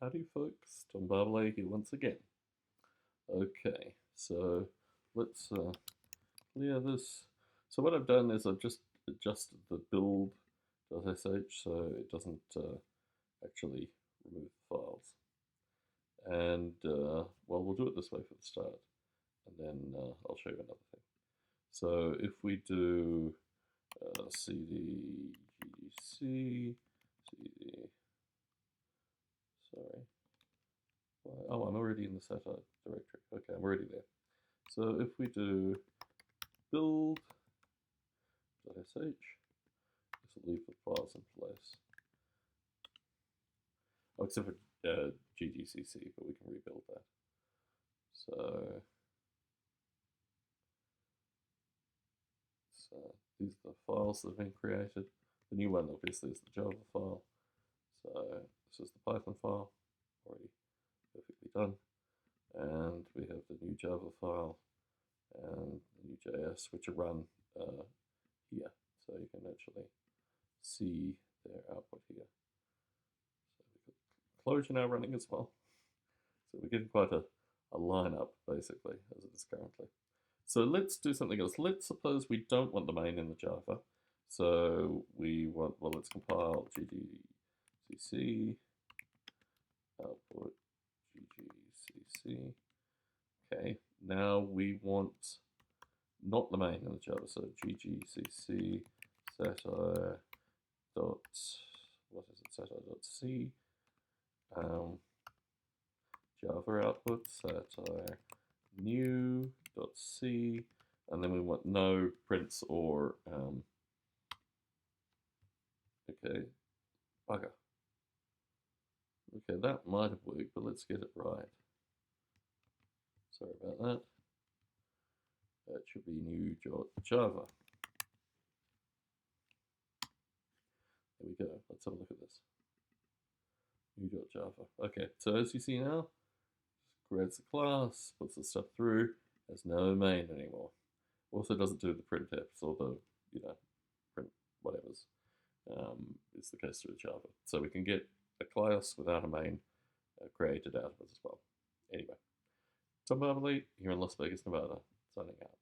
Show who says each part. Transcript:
Speaker 1: Howdy folks, Tom Barbley here once again. Okay, so let's clear this. So what I've done is I've just adjusted the build.sh so it doesn't actually remove the files. And well, we'll do it this way for the start, and then I'll show you another thing. So if we do cd ggc, cd, sorry, oh, I'm already in the setup directory. Okay, I'm already there. So if we do build.sh, this will leave the files in place. Oh, except for GGCC, but we can rebuild that. So these are the files that have been created. The new one, obviously, is the Java file. So this is the Python file, already perfectly done. And we have the new Java file and the new JS, which are run here. So you can actually see their output here. So we've got Clojure now running as well. So we're getting quite a lineup, basically, as it is currently. So let's do something else. Let's suppose we don't want the main in the Java. So we want, well, let's compile GGCC, output GGCC. Okay, now we want not the main in the Java, so GGCC satire dot, what is it, satire dot C, Java output satire new dot C, and then we want no prints or okay, bugger. Okay, that might have worked, but let's get it right. Sorry about that. That should be new Java. There we go. Let's have a look at this. New.java. Okay, so as you see now, creates a class, puts the stuff through, has no main anymore. Also doesn't do the printfs or the, print whatever's is the case through Java. So we can get a class without a main created out of it as well. Anyway, Tom Barbley here in Las Vegas, Nevada, signing out.